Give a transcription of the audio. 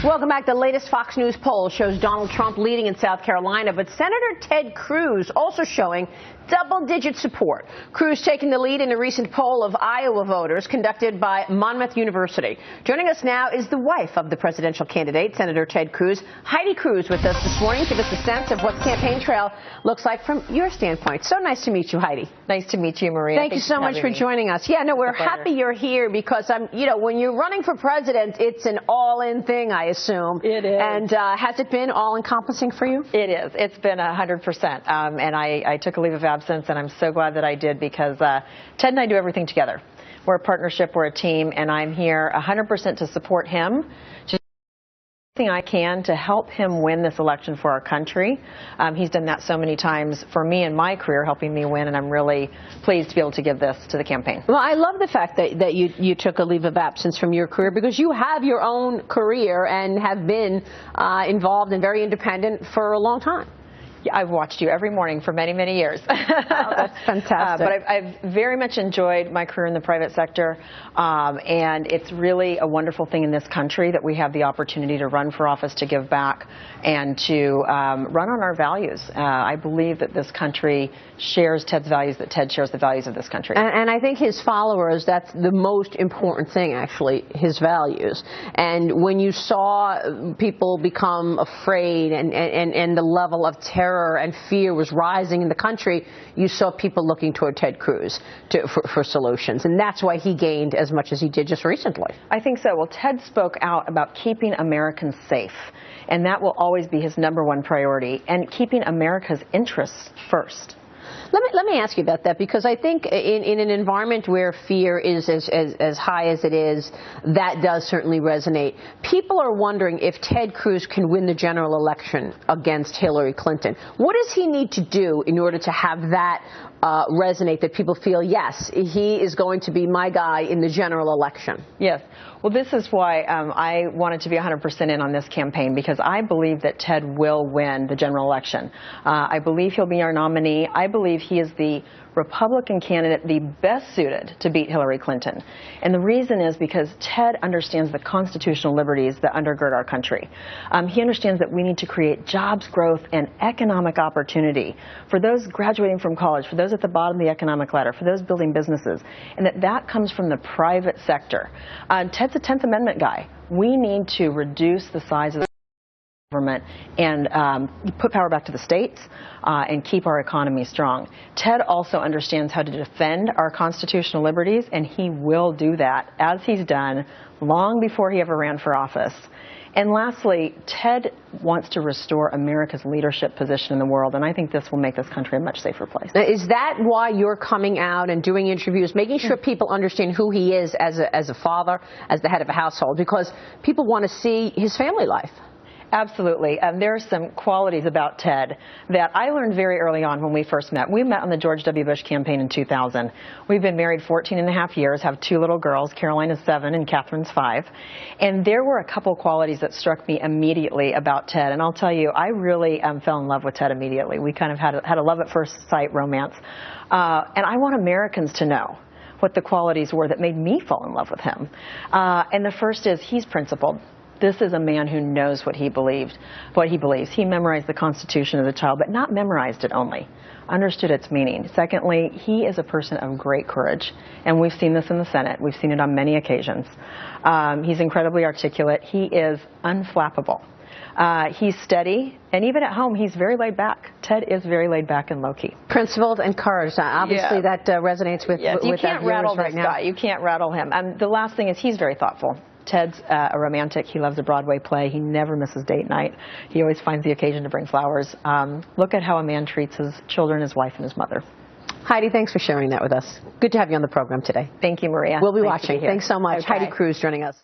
Welcome back. The latest Fox News poll shows Donald Trump leading in South Carolina, but Senator Ted Cruz also showing double-digit support. Cruz taking the lead in a recent poll of Iowa voters conducted by Monmouth University. Joining us now is the wife of the presidential candidate, Senator Ted Cruz, Heidi Cruz, with us this morning. Give us a sense of what the campaign trail looks like from your standpoint. So nice to meet you, Heidi. Nice to meet you, Maria. Thank you so much for joining us. Yeah, no, we're happy you're here because when you're running for president, it's an all-in thing, I assume. It is. And has it been all-encompassing for you? It is. It's been 100%. And I took a leave of absence, and I'm so glad that I did because Ted and I do everything together. We're a partnership, we're a team, and I'm here 100% to support him. Anything I can to help him win this election for our country. He's done that so many times for me in my career, helping me win, and I'm really pleased to be able to give this to the campaign. Well, I love the fact that you took a leave of absence from your career because you have your own career and have been involved and very independent for a long time. Yeah, I've watched you every morning for many, many years. Oh, that's fantastic. But I've very much enjoyed my career in the private sector, and it's really a wonderful thing in this country that we have the opportunity to run for office, to give back, and to run on our values. I believe that this country shares Ted's values, that Ted shares the values of this country. And I think his followers, that's the most important thing, actually, his values. And when you saw people become afraid and the level of terror and fear was rising in the country, you saw people looking toward Ted Cruz for solutions. And that's why he gained as much as he did just recently. I think so. Well, Ted spoke out about keeping Americans safe, and that will always be his #1 priority, and keeping America's interests first. Let me ask you about that, because I think in an environment where fear is as high as it is, that does certainly resonate. People are wondering if Ted Cruz can win the general election against Hillary Clinton. What does he need to do in order to have that resonate, that people feel, yes, he is going to be my guy in the general election? Yes. Well, this is why I wanted to be 100% in on this campaign, because I believe that Ted will win the general election. I believe he'll be our nominee. I believe he is the Republican candidate the best suited to beat Hillary Clinton. And the reason is because Ted understands the constitutional liberties that undergird our country. He understands that we need to create jobs, growth, and economic opportunity for those graduating from college, for those at the bottom of the economic ladder, for those building businesses, and that comes from the private sector. Ted's a 10th Amendment guy. We need to reduce the size of the government and put power back to the states and keep our economy strong. Ted also understands how to defend our constitutional liberties, and he will do that, as he's done long before he ever ran for office. And lastly, Ted wants to restore America's leadership position in the world, and I think this will make this country a much safer place. Now, is that why you're coming out and doing interviews, making sure people understand who he is as a father, as the head of a household? Because people want to see his family life. Absolutely. There are some qualities about Ted that I learned very early on when we first met. We met on the George W. Bush campaign in 2000. We've been married 14.5 years, have 2 little girls. Caroline is 7 and Catherine's 5. And there were a couple qualities that struck me immediately about Ted. And I'll tell you, I really fell in love with Ted immediately. We kind of had a love at first sight romance. And I want Americans to know what the qualities were that made me fall in love with him. And the first is he's principled. This is a man who knows what he believes. He memorized the Constitution as a child, but not memorized it only, understood its meaning. Secondly, he is a person of great courage, and we've seen this in the Senate. We've seen it on many occasions. He's incredibly articulate. He is unflappable. He's steady, and even at home, he's very laid back. Ted is very laid back and low-key. Principled and courage. Obviously, that resonates with you can't rattle right now. You can't rattle him. The last thing is he's very thoughtful. Ted's a romantic. He loves a Broadway play. He never misses date night. He always finds the occasion to bring flowers. Look at how a man treats his children, his wife, and his mother. Heidi, thanks for sharing that with us. Good to have you on the program today. Thank you, Maria. We'll be watching. Thanks so much. Okay. Heidi Cruz joining us.